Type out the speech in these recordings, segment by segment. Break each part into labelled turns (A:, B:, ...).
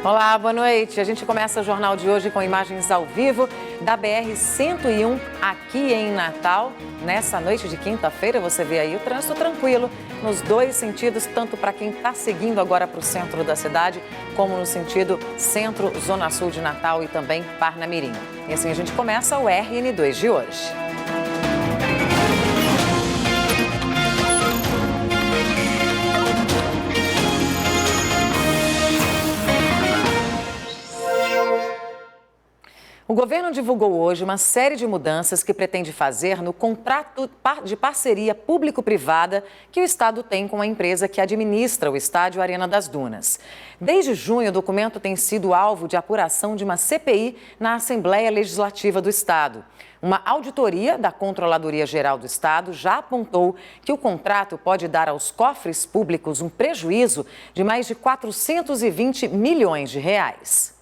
A: Olá, boa noite. A gente começa o jornal de hoje com imagens ao vivo da BR-101 aqui em Natal. Nessa noite de quinta-feira, você vê aí o trânsito tranquilo nos dois sentidos, tanto para quem está seguindo agora para o centro da cidade, como no sentido centro-zona sul de Natal e também Parnamirim. E assim a gente começa o RN2 de hoje. O governo divulgou hoje uma série de mudanças que pretende fazer no contrato de parceria público-privada que o Estado tem com a empresa que administra o estádio Arena das Dunas. Desde junho, o documento tem sido alvo de apuração de uma CPI na Assembleia Legislativa do Estado. Uma auditoria da Controladoria Geral do Estado já apontou que o contrato pode dar aos cofres públicos um prejuízo de mais de 420 milhões de reais.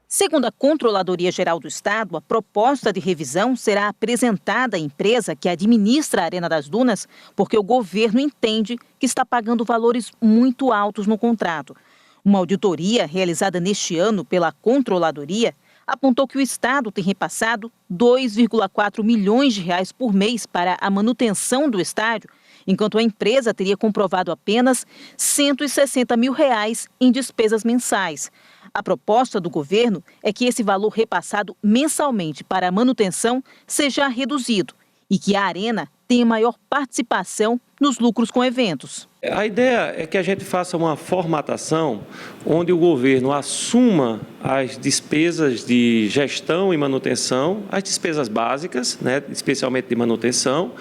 B: Segundo a Controladoria Geral do Estado, a proposta de revisão será apresentada à empresa que administra a Arena das Dunas, porque o governo entende que está pagando valores muito altos no contrato. Uma auditoria realizada neste ano pela Controladoria apontou que o Estado tem repassado 2,4 milhões de reais por mês para a manutenção do estádio, enquanto a empresa teria comprovado apenas 160 mil reais em despesas mensais. A proposta do governo é que esse valor repassado mensalmente para a manutenção seja reduzido e que a Arena tenha maior participação nos lucros com eventos.
C: A ideia é que a gente faça uma formatação onde o governo assuma as despesas de gestão e manutenção, as despesas básicas, né, especialmente de manutenção,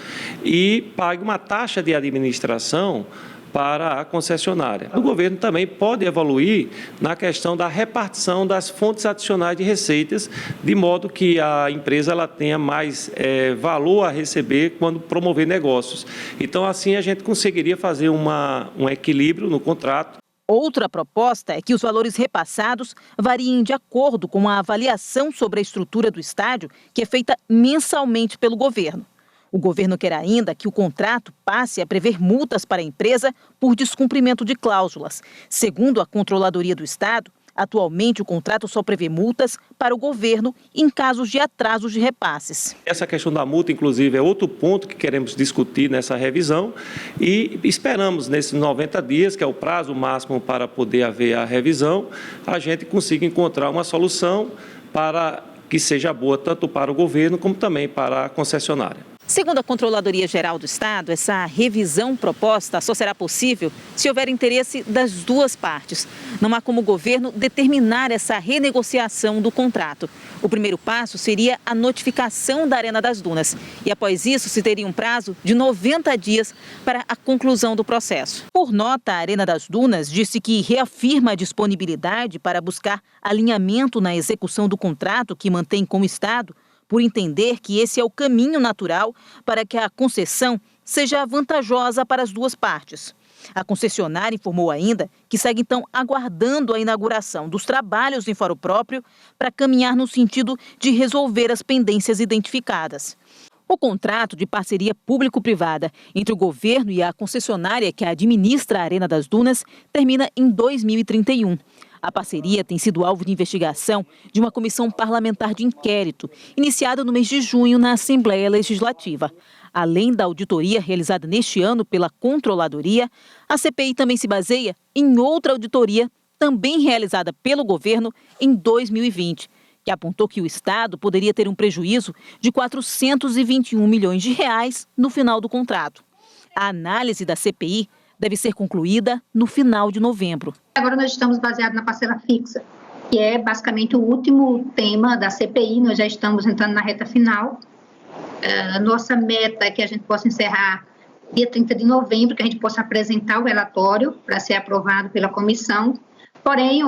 C: e pague uma taxa de administração para a concessionária. O governo também pode evoluir na questão da repartição das fontes adicionais de receitas, de modo que a empresa ela tenha mais valor a receber quando promover negócios. Então, assim, a gente conseguiria fazer um equilíbrio no contrato.
B: Outra proposta é que os valores repassados variem de acordo com a avaliação sobre a estrutura do estádio, que é feita mensalmente pelo governo. O governo quer ainda que o contrato passe a prever multas para a empresa por descumprimento de cláusulas. Segundo a Controladoria do Estado, atualmente o contrato só prevê multas para o governo em casos de atrasos de repasses.
C: Essa questão da multa, inclusive, é outro ponto que queremos discutir nessa revisão e esperamos, nesses 90 dias, que é o prazo máximo para poder haver a revisão, a gente consiga encontrar uma solução para que seja boa tanto para o governo como também para a concessionária.
B: Segundo a Controladoria Geral do Estado, essa revisão proposta só será possível se houver interesse das duas partes. Não há como o governo determinar essa renegociação do contrato. O primeiro passo seria a notificação da Arena das Dunas. E após isso, se teria um prazo de 90 dias para a conclusão do processo. Por nota, a Arena das Dunas disse que reafirma a disponibilidade para buscar alinhamento na execução do contrato que mantém com o Estado, por entender que esse é o caminho natural para que a concessão seja vantajosa para as duas partes. A concessionária informou ainda que segue então aguardando a inauguração dos trabalhos em fórum próprio para caminhar no sentido de resolver as pendências identificadas. O contrato de parceria público-privada entre o governo e a concessionária que administra a Arena das Dunas termina em 2031. A parceria tem sido alvo de investigação de uma comissão parlamentar de inquérito, iniciada no mês de junho na Assembleia Legislativa. Além da auditoria realizada neste ano pela Controladoria, a CPI também se baseia em outra auditoria, também realizada pelo governo em 2020, que apontou que o Estado poderia ter um prejuízo de 421 milhões de reais no final do contrato. A análise da CPI deve ser concluída no final de novembro.
D: Agora nós estamos baseados na parcela fixa, que é basicamente o último tema da CPI, nós já estamos entrando na reta final. Nossa meta é que a gente possa encerrar dia 30 de novembro, que a gente possa apresentar o relatório para ser aprovado pela comissão. Porém,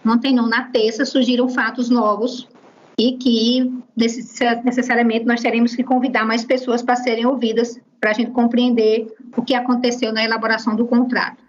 D: na terça, surgiram fatos novos e que necessariamente nós teremos que convidar mais pessoas para serem ouvidas, para a gente compreender o que aconteceu na elaboração do contrato.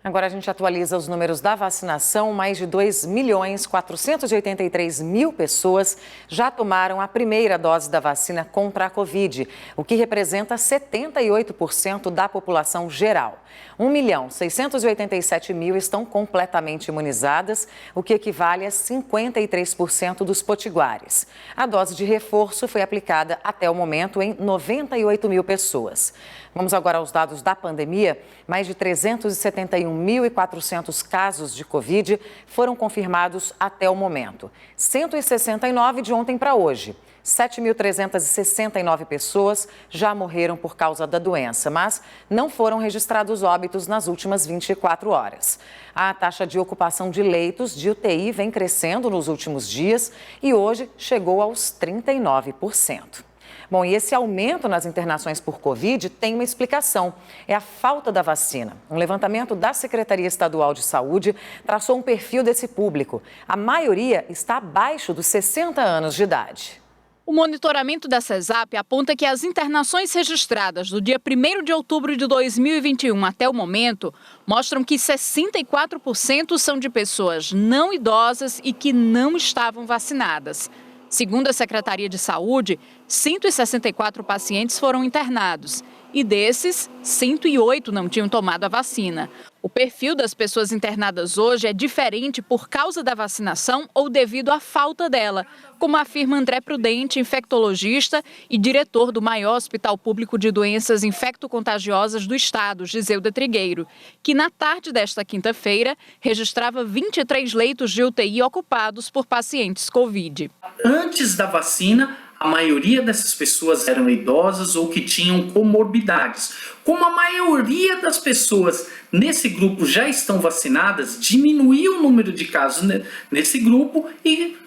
A: Agora a gente atualiza os números da vacinação. Mais de 2.483.000 pessoas já tomaram a primeira dose da vacina contra a Covid, o que representa 78% da população geral. 1.687.000 estão completamente imunizadas, o que equivale a 53% dos potiguares. A dose de reforço foi aplicada até o momento em 98.000 pessoas. Vamos agora aos dados da pandemia. Mais de 371.400 casos de Covid foram confirmados até o momento. 169 de ontem para hoje. 7.369 pessoas já morreram por causa da doença, mas não foram registrados óbitos nas últimas 24 horas. A taxa de ocupação de leitos de UTI vem crescendo nos últimos dias e hoje chegou aos 39%. Bom, e esse aumento nas internações por Covid tem uma explicação. É a falta da vacina. Um levantamento da Secretaria Estadual de Saúde traçou um perfil desse público. A maioria está abaixo dos 60 anos de idade.
E: O monitoramento da CESAP aponta que as internações registradas do dia 1º de outubro de 2021 até o momento mostram que 64% são de pessoas não idosas e que não estavam vacinadas. Segundo a Secretaria de Saúde, 164 pacientes foram internados e desses, 108 não tinham tomado a vacina. O perfil das pessoas internadas hoje é diferente por causa da vacinação ou devido à falta dela, como afirma André Prudente, infectologista e diretor do maior hospital público de doenças infecto-contagiosas do estado, Giseuda Trigueiro, que na tarde desta quinta-feira registrava 23 leitos de UTI ocupados por pacientes Covid.
F: Antes da vacina, a maioria dessas pessoas eram idosas ou que tinham comorbidades. Como a maioria das pessoas nesse grupo já estão vacinadas, diminuiu o número de casos nesse grupo e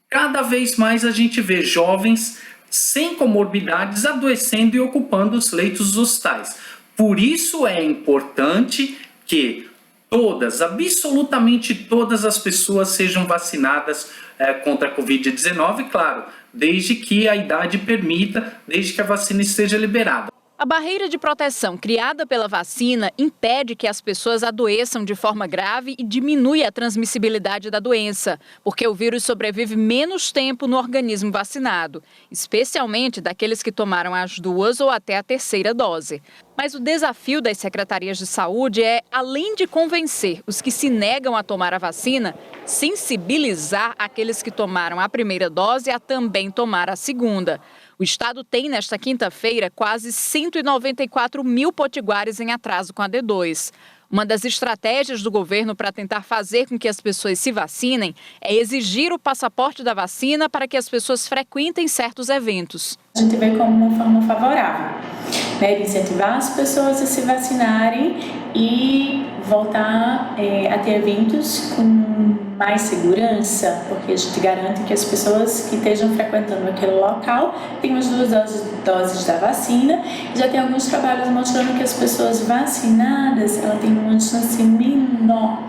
F: cada vez mais a gente vê jovens sem comorbidades adoecendo e ocupando os leitos dos hospitais. Por isso é importante que absolutamente todas as pessoas sejam vacinadas contra a Covid-19, claro, desde que a idade permita, desde que a vacina esteja liberada.
E: A barreira de proteção criada pela vacina impede que as pessoas adoeçam de forma grave e diminui a transmissibilidade da doença, porque o vírus sobrevive menos tempo no organismo vacinado, especialmente daqueles que tomaram as 2 ou até a 3ª dose. Mas o desafio das secretarias de saúde é, além de convencer os que se negam a tomar a vacina, sensibilizar aqueles que tomaram a 1ª dose a também tomar a 2ª. O estado tem, nesta quinta-feira, quase 194.000 potiguares em atraso com a D2. Uma das estratégias do governo para tentar fazer com que as pessoas se vacinem é exigir o passaporte da vacina para que as pessoas frequentem certos eventos.
G: A gente vê como uma forma favorável, né, incentivar as pessoas a se vacinarem e voltar a ter eventos com mais segurança, porque a gente garante que as pessoas que estejam frequentando aquele local tenham as 2 doses da vacina. Já tem alguns trabalhos mostrando que as pessoas vacinadas elas têm uma chance menor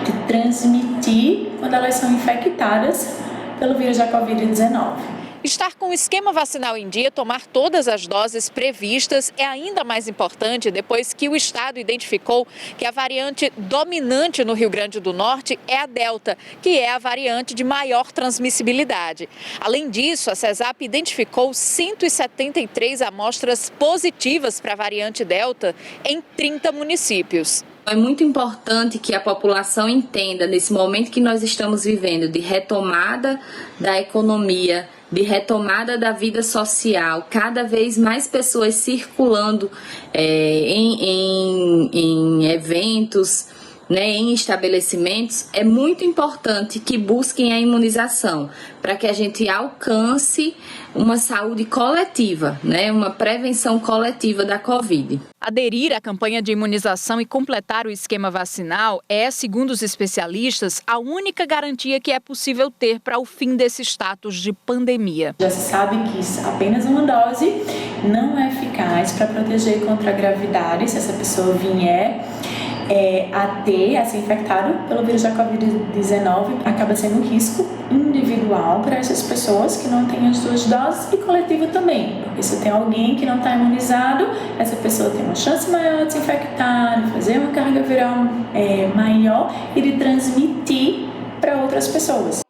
G: de transmitir quando elas são infectadas pelo vírus da Covid-19.
E: Estar com o esquema vacinal em dia, tomar todas as doses previstas é ainda mais importante depois que o estado identificou que a variante dominante no Rio Grande do Norte é a Delta, que é a variante de maior transmissibilidade. Além disso, a CESAP identificou 173 amostras positivas para a variante Delta em 30 municípios.
H: É muito importante que a população entenda, nesse momento que nós estamos vivendo, de retomada da economia, de retomada da vida social, cada vez mais pessoas circulando em eventos, né, em estabelecimentos, é muito importante que busquem a imunização para que a gente alcance uma saúde coletiva, né, uma prevenção coletiva da Covid.
E: Aderir à campanha de imunização e completar o esquema vacinal é, segundo os especialistas, a única garantia que é possível ter para o fim desse status de pandemia.
G: Já se sabe que apenas uma dose não é eficaz para proteger contra a gravidade se essa pessoa vier a ser infectado pelo vírus da Covid-19 acaba sendo um risco individual para essas pessoas que não têm as duas doses e coletivo também, porque se tem alguém que não está imunizado, essa pessoa tem uma chance maior de se infectar, de fazer uma carga viral maior e de transmitir para outras pessoas.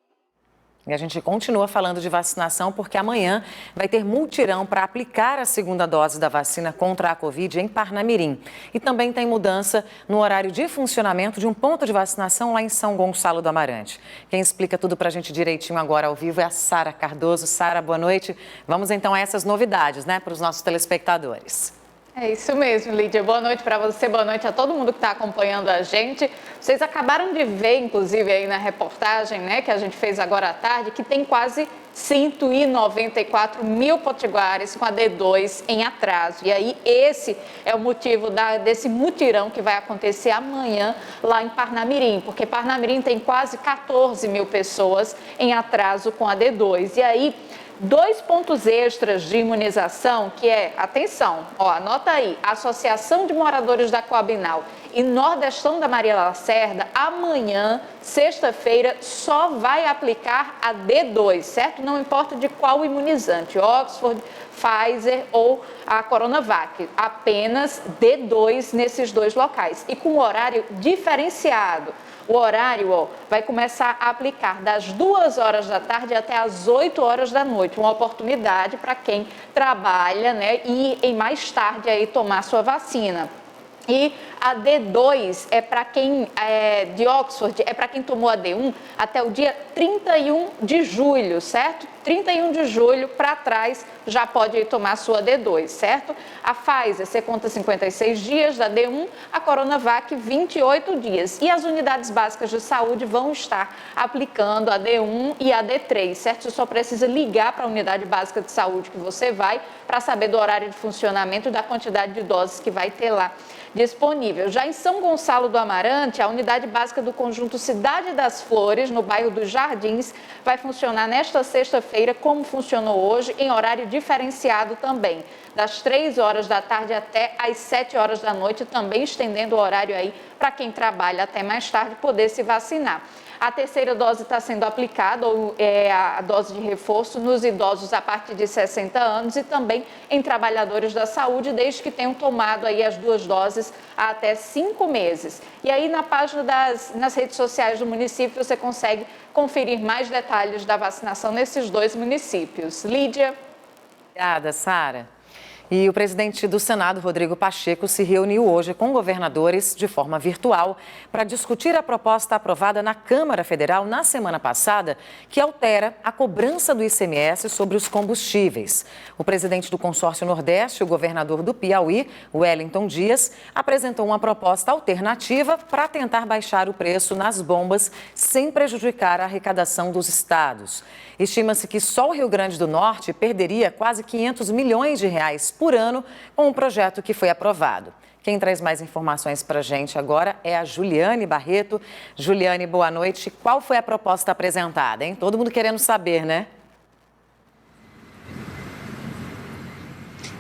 A: E a gente continua falando de vacinação porque amanhã vai ter mutirão para aplicar a segunda dose da vacina contra a Covid em Parnamirim. E também tem mudança no horário de funcionamento de um ponto de vacinação lá em São Gonçalo do Amarante. Quem explica tudo para a gente direitinho agora ao vivo é a Sara Cardoso. Sara, boa noite. Vamos então a essas novidades, né, para os nossos telespectadores.
I: É isso mesmo, Lídia. Boa noite para você, boa noite a todo mundo que está acompanhando a gente. Vocês acabaram de ver, inclusive, aí na reportagem, né, que a gente fez agora à tarde, que tem quase 194 mil potiguares com a D2 em atraso. E aí esse é o motivo desse mutirão que vai acontecer amanhã lá em Parnamirim, porque Parnamirim tem quase 14 mil pessoas em atraso com a D2. E aí 2 pontos extras de imunização, que é, atenção, anota aí, Associação de Moradores da Coabinal e Nordestão da Maria Lacerda, amanhã, sexta-feira, só vai aplicar a D2, certo? Não importa de qual imunizante, Oxford, Pfizer ou a Coronavac, apenas D2 nesses 2 locais e com horário diferenciado. O horário vai começar a aplicar das 2 horas da tarde até as 8 horas da noite. Uma oportunidade para quem trabalha, né, e em mais tarde aí tomar sua vacina. E a D2 é para quem de Oxford, é para quem tomou a D1 até o dia 31 de julho, certo? 31 de julho para trás já pode ir tomar a sua D2, certo? A Pfizer, você conta 56 dias da D1, a Coronavac 28 dias. E as unidades básicas de saúde vão estar aplicando a D1 e a D3, certo? Você só precisa ligar para a unidade básica de saúde que você vai para saber do horário de funcionamento e da quantidade de doses que vai ter lá disponível. Já em São Gonçalo do Amarante, a unidade básica do conjunto Cidade das Flores, no bairro dos Jardins, vai funcionar nesta sexta-feira, como funcionou hoje, em horário diferenciado também, das 3 horas da tarde até as 7 horas da noite, também estendendo o horário aí para quem trabalha até mais tarde poder se vacinar. A terceira dose está sendo aplicada, ou a dose de reforço, nos idosos a partir de 60 anos e também em trabalhadores da saúde, desde que tenham tomado aí as 2 doses há até 5 meses. E aí na página nas redes sociais do município você consegue conferir mais detalhes da vacinação nesses 2 municípios. Lídia.
A: Obrigada, Sara. E o presidente do Senado, Rodrigo Pacheco, se reuniu hoje com governadores de forma virtual para discutir a proposta aprovada na Câmara Federal na semana passada, que altera a cobrança do ICMS sobre os combustíveis. O presidente do Consórcio Nordeste, o governador do Piauí, Wellington Dias, apresentou uma proposta alternativa para tentar baixar o preço nas bombas sem prejudicar a arrecadação dos estados. Estima-se que só o Rio Grande do Norte perderia quase 500 milhões de reais por ano com o projeto que foi aprovado. Quem traz mais informações para a gente agora é a Juliane Barreto. Juliane, boa noite. Qual foi a proposta apresentada, hein? Todo mundo querendo saber, né?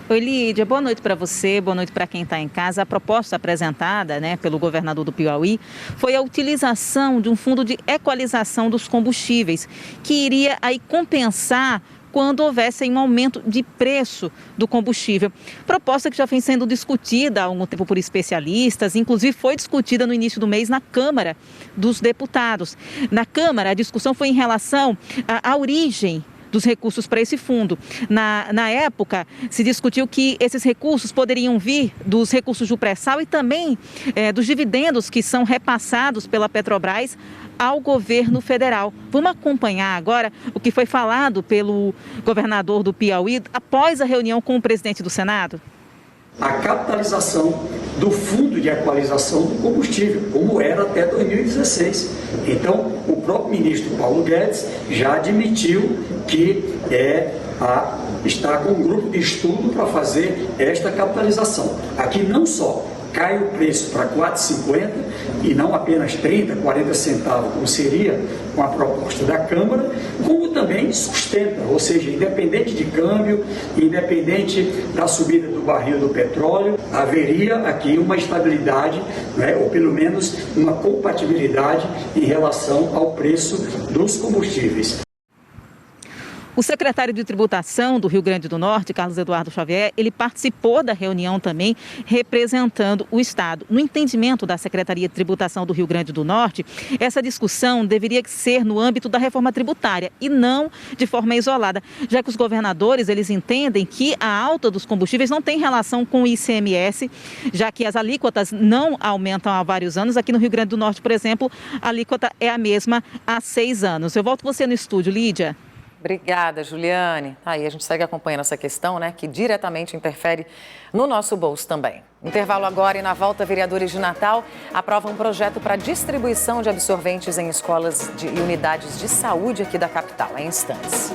B: Oi, Lídia, boa noite para você, boa noite para quem está em casa. A proposta apresentada, pelo governador do Piauí foi a utilização de um fundo de equalização dos combustíveis, que iria aí compensar quando houvesse um aumento de preço do combustível. Proposta que já vem sendo discutida há algum tempo por especialistas, inclusive foi discutida no início do mês na Câmara dos Deputados. Na Câmara, a discussão foi em relação à origem dos recursos para esse fundo. Na época, se discutiu que esses recursos poderiam vir dos recursos do pré-sal e também dos dividendos que são repassados pela Petrobras ao governo federal. Vamos acompanhar agora o que foi falado pelo governador do Piauí após a reunião com o presidente do Senado?
J: A capitalização do fundo de equalização do combustível, como era até 2016. Então, o próprio ministro Paulo Guedes já admitiu que está com um grupo de estudo para fazer esta capitalização. Aqui não só cai o preço para R$ 4,50 e não apenas 30, 40 centavos, como seria com a proposta da Câmara, como também sustenta, ou seja, independente de câmbio, independente da subida do barril do petróleo, haveria aqui uma estabilidade, né, ou pelo menos uma compatibilidade em relação ao preço dos combustíveis.
B: O secretário de Tributação do Rio Grande do Norte, Carlos Eduardo Xavier, ele participou da reunião também representando o Estado. No entendimento da Secretaria de Tributação do Rio Grande do Norte, essa discussão deveria ser no âmbito da reforma tributária e não de forma isolada, já que os governadores eles entendem que a alta dos combustíveis não tem relação com o ICMS, já que as alíquotas não aumentam há vários anos. Aqui no Rio Grande do Norte, por exemplo, a alíquota é a mesma há 6 anos. Eu volto você no estúdio, Lídia.
A: Obrigada, Juliane. Aí a gente segue acompanhando essa questão, né, que diretamente interfere no nosso bolso também. Intervalo agora e na volta, vereadores de Natal aprovam um projeto para distribuição de absorventes em escolas e unidades de saúde aqui da capital. Em instantes.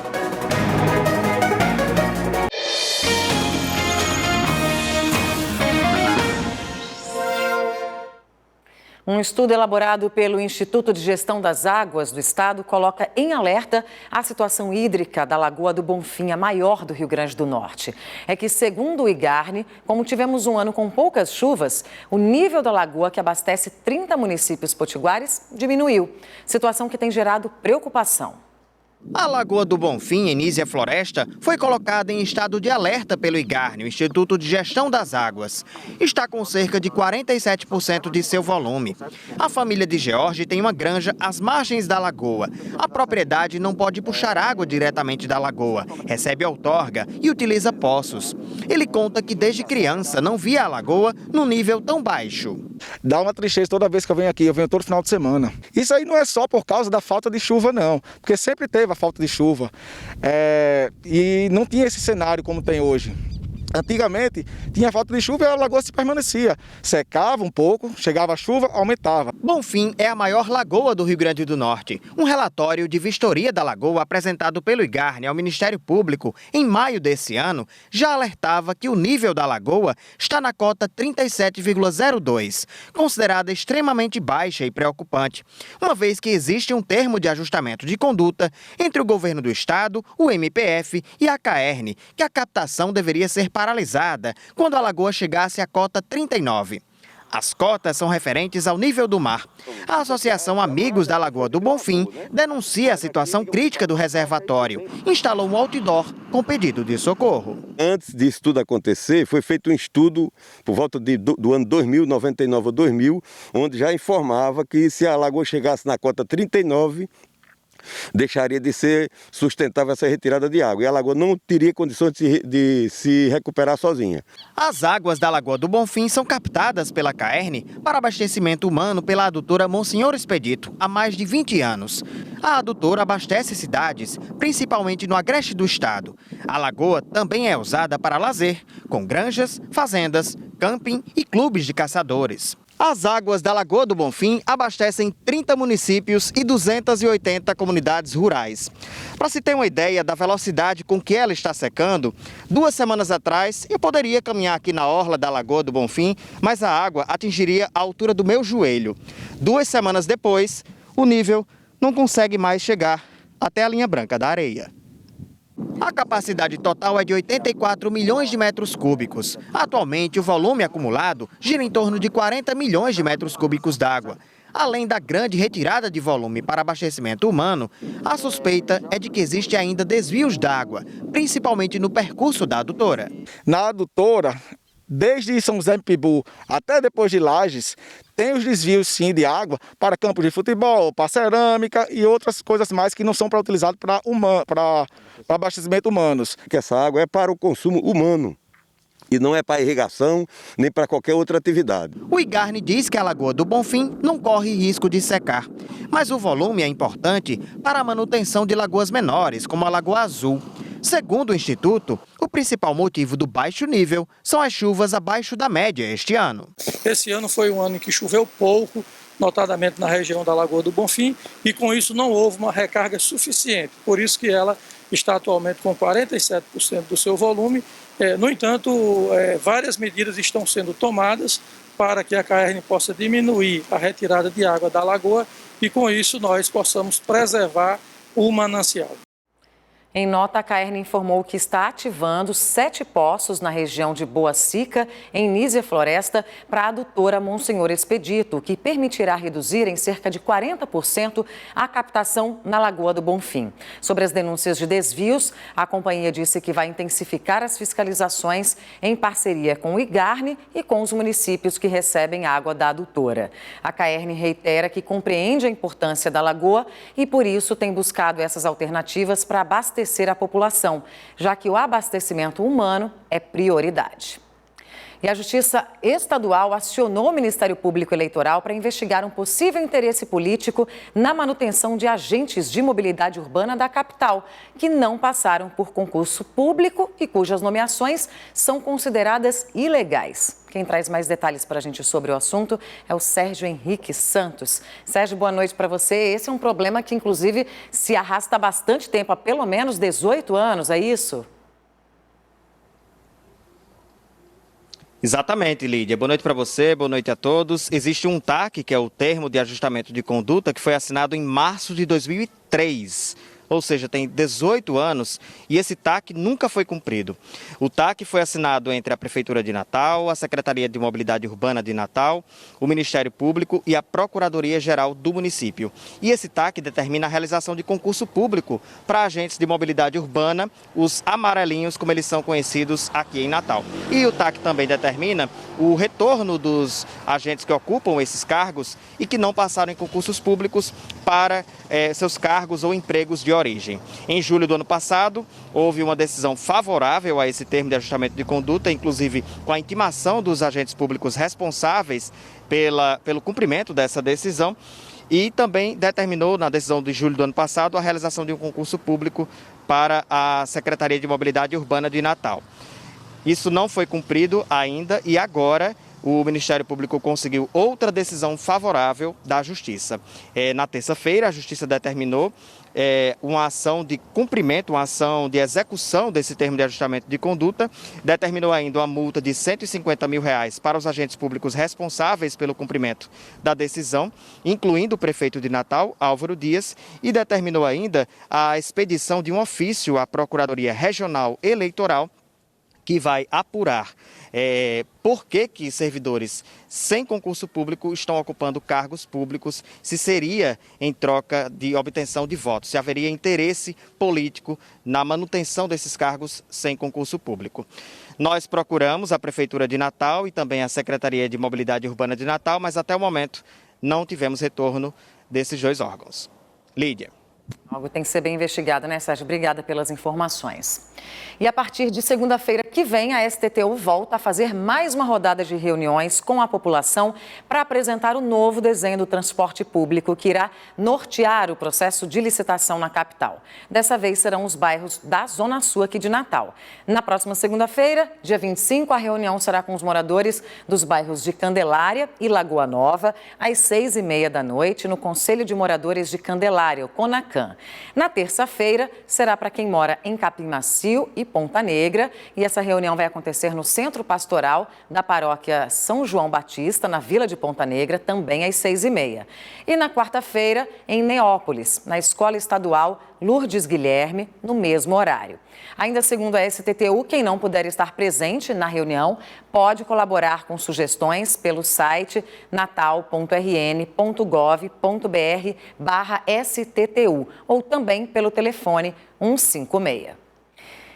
A: Um estudo elaborado pelo Instituto de Gestão das Águas do Estado coloca em alerta a situação hídrica da Lagoa do Bonfim, a maior do Rio Grande do Norte. É que, segundo o IGARNE, como tivemos um ano com poucas chuvas, o nível da lagoa, que abastece 30 municípios potiguares, diminuiu. Situação que tem gerado preocupação.
K: A Lagoa do Bonfim, em Nísia Floresta, foi colocada em estado de alerta pelo IGARNE, o Instituto de Gestão das Águas. Está com cerca de 47% de seu volume. A família de George tem uma granja às margens da lagoa. A propriedade não pode puxar água diretamente da lagoa, recebe outorga e utiliza poços. Ele conta que desde criança não via a lagoa num nível tão baixo.
L: Dá uma tristeza toda vez que eu venho todo final de semana. Isso aí não é só por causa da falta de chuva, não, porque sempre teve a falta de chuva e não tinha esse cenário como tem hoje. Antigamente, tinha falta de chuva e a lagoa se permanecia. Secava um pouco, chegava a chuva, aumentava.
K: Bonfim é a maior lagoa do Rio Grande do Norte. Um relatório de vistoria da lagoa apresentado pelo IGARNE ao Ministério Público em maio desse ano já alertava que o nível da lagoa está na cota 37,02, considerada extremamente baixa e preocupante, uma vez que existe um termo de ajustamento de conduta entre o governo do estado, o MPF e a CAERN, que a captação deveria ser paralisada quando a lagoa chegasse à cota 39. As cotas são referentes ao nível do mar. A Associação Amigos da Lagoa do Bonfim denuncia a situação crítica do reservatório. Instalou um outdoor com pedido de socorro.
M: Antes disso tudo acontecer, foi feito um estudo por volta do ano 2000, 99 ou 2000, onde já informava que se a lagoa chegasse na cota 39, deixaria de ser sustentável essa retirada de água e a lagoa não teria condições de se recuperar sozinha.
K: As águas da Lagoa do Bonfim são captadas pela CAERN para abastecimento humano pela adutora Monsenhor Expedito há mais de 20 anos. A adutora abastece cidades, principalmente no agreste do estado. A lagoa também é usada para lazer, com granjas, fazendas, camping e clubes de caçadores. As águas da Lagoa do Bonfim abastecem 30 municípios e 280 comunidades rurais. Para se ter uma ideia da velocidade com que ela está secando, 2 semanas atrás eu poderia caminhar aqui na orla da Lagoa do Bonfim, mas a água atingiria a altura do meu joelho. 2 semanas depois, o nível não consegue mais chegar até a linha branca da areia. A capacidade total é de 84 milhões de metros cúbicos. Atualmente, o volume acumulado gira em torno de 40 milhões de metros cúbicos d'água. Além da grande retirada de volume para abastecimento humano, a suspeita é de que existe ainda desvios d'água, principalmente no percurso da adutora.
L: Na adutora, desde São José do Pibu até depois de Lages, tem os desvios sim de água para campos de futebol, para cerâmica e outras coisas mais que não são para utilizado para abastecimento humanos.
M: Que essa água é para o consumo humano e não é para irrigação nem para qualquer outra atividade.
K: O IGARNE diz que a Lagoa do Bonfim não corre risco de secar, mas o volume é importante para a manutenção de lagoas menores, como a Lagoa Azul. Segundo o Instituto, o principal motivo do baixo nível são as chuvas abaixo da média este ano.
N: Esse ano foi um ano em que choveu pouco, notadamente na região da Lagoa do Bonfim, e com isso não houve uma recarga suficiente. Por isso que ela está atualmente com 47% do seu volume. No entanto, várias medidas estão sendo tomadas para que a CAERN possa diminuir a retirada de água da lagoa e, com isso, nós possamos preservar o manancial.
A: Em nota, a CAERN informou que está ativando 7 poços na região de Boa Sica, em Nísia Floresta, para a adutora Monsenhor Expedito, o que permitirá reduzir em cerca de 40% a captação na Lagoa do Bonfim. Sobre as denúncias de desvios, a companhia disse que vai intensificar as fiscalizações em parceria com o IGARNE e com os municípios que recebem água da adutora. A CAERN reitera que compreende a importância da lagoa e, por isso, tem buscado essas alternativas para abastecer a população, já que o abastecimento humano é prioridade. E a Justiça Estadual acionou o Ministério Público Eleitoral para investigar um possível interesse político na manutenção de agentes de mobilidade urbana da capital, que não passaram por concurso público e cujas nomeações são consideradas ilegais. Quem traz mais detalhes para a gente sobre o assunto é o Sérgio Henrique Santos. Sérgio, boa noite para você. Esse é um problema que, inclusive, se arrasta há bastante tempo, há pelo menos 18 anos, é isso?
K: Exatamente, Lídia. Boa noite para você, boa noite a todos. Existe um TAC, que é o Termo de Ajustamento de Conduta, que foi assinado em março de 2003. Ou seja, tem 18 anos e esse TAC nunca foi cumprido. O TAC foi assinado entre a Prefeitura de Natal, a Secretaria de Mobilidade Urbana de Natal, o Ministério Público e a Procuradoria-Geral do município. E esse TAC determina a realização de concurso público para agentes de mobilidade urbana, os amarelinhos, como eles são conhecidos aqui em Natal. E o TAC também determina o retorno dos agentes que ocupam esses cargos e que não passaram em concursos públicos para seus cargos ou empregos de origem. Em julho do ano passado, houve uma decisão favorável a esse termo de ajustamento de conduta, inclusive com a intimação dos agentes públicos responsáveis pelo cumprimento dessa decisão, e também determinou, na decisão de julho do ano passado, a realização de um concurso público para a Secretaria de Mobilidade Urbana de Natal. Isso não foi cumprido ainda e agora o Ministério Público conseguiu outra decisão favorável da Justiça. Na terça-feira, a Justiça determinou uma ação de cumprimento, uma ação de execução desse termo de ajustamento de conduta, determinou ainda uma multa de R$150 mil para os agentes públicos responsáveis pelo cumprimento da decisão, incluindo o prefeito de Natal, Álvaro Dias, e determinou ainda a expedição de um ofício à Procuradoria Regional Eleitoral, que vai apurar por que servidores sem concurso público estão ocupando cargos públicos, se seria em troca de obtenção de votos, se haveria interesse político na manutenção desses cargos sem concurso público. Nós procuramos a Prefeitura de Natal e também a Secretaria de Mobilidade Urbana de Natal, mas até o momento não tivemos retorno desses dois órgãos. Lídia.
A: Algo tem que ser bem investigado, né, Sérgio? Obrigada pelas informações. E a partir de segunda-feira que vem, a STTU volta a fazer mais uma rodada de reuniões com a população para apresentar o novo desenho do transporte público que irá nortear o processo de licitação na capital. Dessa vez serão os bairros da Zona Sul aqui de Natal. Na próxima segunda-feira, dia 25, a reunião será com os moradores dos bairros de Candelária e Lagoa Nova, às 6h30 da noite, no Conselho de Moradores de Candelária, o CONACAN. Na terça-feira, será para quem mora em Capim Macio e Ponta Negra, e essa reunião vai acontecer no Centro Pastoral da Paróquia São João Batista, na Vila de Ponta Negra, também às 6h30. E na quarta-feira, em Neópolis, na Escola Estadual Lourdes Guilherme, no mesmo horário. Ainda segundo a STTU, quem não puder estar presente na reunião pode colaborar com sugestões pelo site natal.rn.gov.br/STTU ou também pelo telefone 156.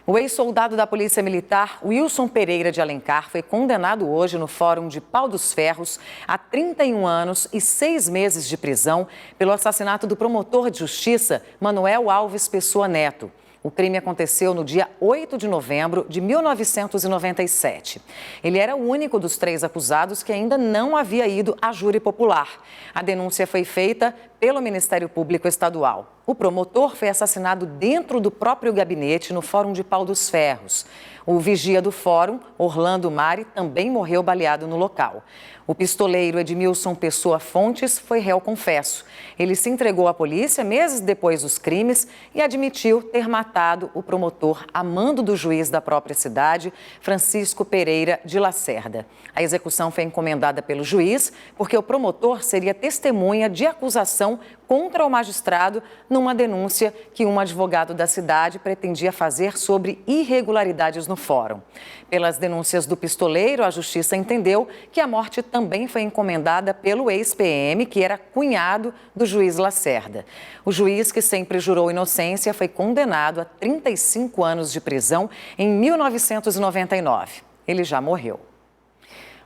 A: O ex-soldado da Polícia Militar, Wilson Pereira de Alencar, foi condenado hoje no Fórum de Pau dos Ferros a 31 anos e 6 meses de prisão pelo assassinato do promotor de justiça, Manuel Alves Pessoa Neto. O crime aconteceu no dia 8 de novembro de 1997. Ele era o único dos 3 acusados que ainda não havia ido a júri popular. A denúncia foi feita pelo Ministério Público Estadual. O promotor foi assassinado dentro do próprio gabinete no Fórum de Pau dos Ferros. O vigia do fórum, Orlando Mari, também morreu baleado no local. O pistoleiro Edmilson Pessoa Fontes foi réu confesso. Ele se entregou à polícia meses depois dos crimes e admitiu ter matado o promotor a mando do juiz da própria cidade, Francisco Pereira de Lacerda. A execução foi encomendada pelo juiz porque o promotor seria testemunha de acusação contra o magistrado numa denúncia que um advogado da cidade pretendia fazer sobre irregularidades no fórum. Pelas denúncias do pistoleiro, a justiça entendeu que a morte também foi encomendada pelo ex-PM, que era cunhado do juiz Lacerda. O juiz, que sempre jurou inocência, foi condenado a 35 anos de prisão em 1999. Ele já morreu.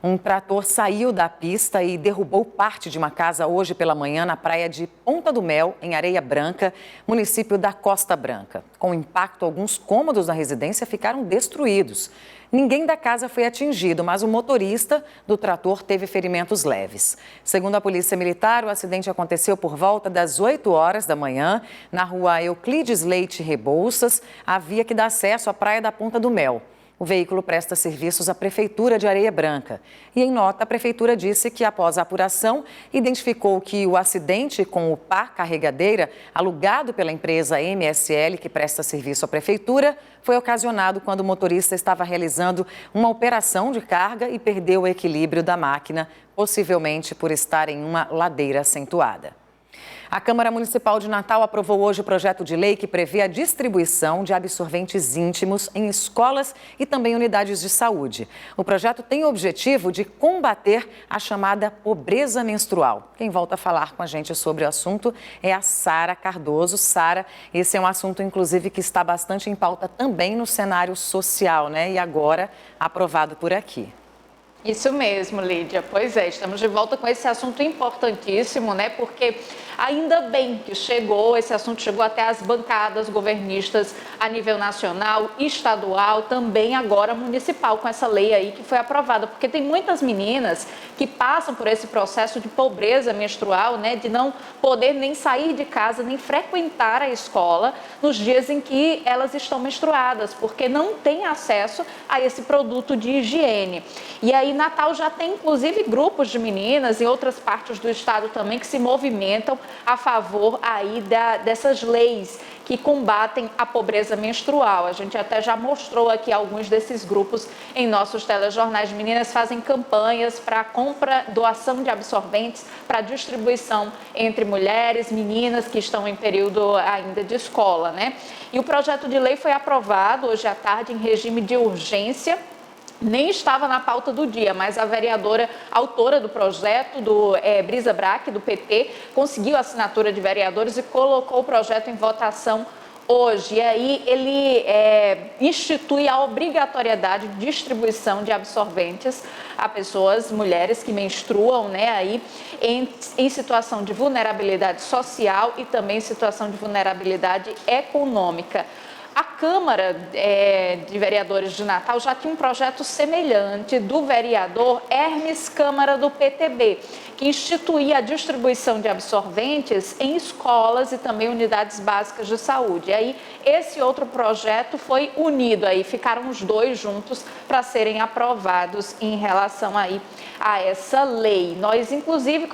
A: Um trator saiu da pista e derrubou parte de uma casa hoje pela manhã na praia de Ponta do Mel, em Areia Branca, município da Costa Branca. Com o impacto, alguns cômodos da residência ficaram destruídos. Ninguém da casa foi atingido, mas o motorista do trator teve ferimentos leves. Segundo a Polícia Militar, o acidente aconteceu por volta das 8 horas da manhã, na rua Euclides Leite Rebouças, a via que dá acesso à praia da Ponta do Mel. O veículo presta serviços à Prefeitura de Areia Branca. E em nota, a Prefeitura disse que, após a apuração, identificou que o acidente com o pá carregadeira, alugado pela empresa MSL, que presta serviço à Prefeitura, foi ocasionado quando o motorista estava realizando uma operação de carga e perdeu o equilíbrio da máquina, possivelmente por estar em uma ladeira acentuada. A Câmara Municipal de Natal aprovou hoje o projeto de lei que prevê a distribuição de absorventes íntimos em escolas e também unidades de saúde. O projeto tem o objetivo de combater a chamada pobreza menstrual. Quem volta a falar com a gente sobre o assunto é a Sara Cardoso. Sara, esse é um assunto, inclusive, que está bastante em pauta também no cenário social, né? E agora aprovado por aqui.
E: Isso mesmo, Lídia. Pois é, estamos de volta com esse assunto importantíssimo, né? Porque ainda bem que esse assunto chegou até as bancadas governistas a nível nacional, estadual, também agora municipal, com essa lei aí que foi aprovada. Porque tem muitas meninas que passam por esse processo de pobreza menstrual, né? De não poder nem sair de casa, nem frequentar a escola nos dias em que elas estão menstruadas, porque não tem acesso a esse produto de higiene. E aí, Natal já tem, inclusive, grupos de meninas em outras partes do estado também que se movimentam a favor aí dessas leis que combatem a pobreza menstrual. A gente até já mostrou aqui alguns desses grupos em nossos telejornais. Meninas fazem campanhas para compra, doação de absorventes, para distribuição entre mulheres, meninas que estão em período ainda de escola, né? E o projeto de lei foi aprovado hoje à tarde em regime de urgência. Nem estava na pauta do dia, mas a vereadora autora do projeto, Brisa Brack, do PT, conseguiu a assinatura de vereadores e colocou o projeto em votação hoje. E aí ele institui a obrigatoriedade de distribuição de absorventes a pessoas, mulheres que menstruam, né, aí em situação de vulnerabilidade social e também em situação de vulnerabilidade econômica. A Câmara de Vereadores de Natal já tinha um projeto semelhante do vereador Hermes Câmara do PTB, que instituía a distribuição de absorventes em escolas e também unidades básicas de saúde. E aí, esse outro projeto foi unido, aí ficaram os dois juntos para serem aprovados em relação aí a essa lei. Nós, inclusive,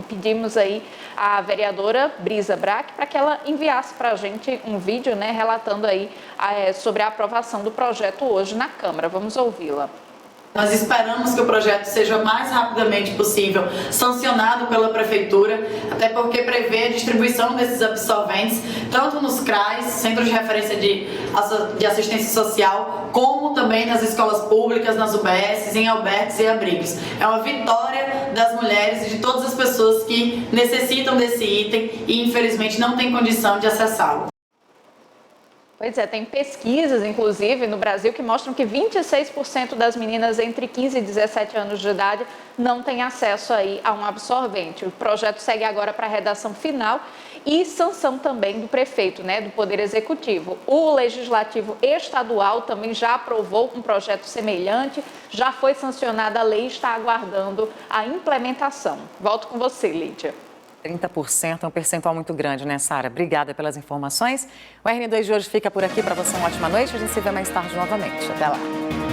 E: pedimos aí a vereadora Brisa Brack para que ela enviasse para a gente um vídeo, né, relatando aí sobre a aprovação do projeto hoje na Câmara. Vamos ouvi-la.
O: Nós esperamos que o projeto seja o mais rapidamente possível sancionado pela Prefeitura, até porque prevê a distribuição desses absorventes, tanto nos CRAs, Centros de Referência de Assistência Social, como também nas escolas públicas, nas UBS, em albergues e abrigos. É uma vitória das mulheres e de todas as pessoas que necessitam desse item e, infelizmente, não têm condição de acessá-lo.
E: Pois é, tem pesquisas, inclusive, no Brasil, que mostram que 26% das meninas entre 15 e 17 anos de idade não têm acesso aí a um absorvente. O projeto segue agora para a redação final e sanção também do prefeito, né, do Poder Executivo. O Legislativo Estadual também já aprovou um projeto semelhante, já foi sancionada a lei e está aguardando a implementação. Volto com você, Lídia.
A: 30% é um percentual muito grande, né, Sara? Obrigada pelas informações. O RN2 de hoje fica por aqui. Para você, uma ótima noite. A gente se vê mais tarde novamente. Até lá.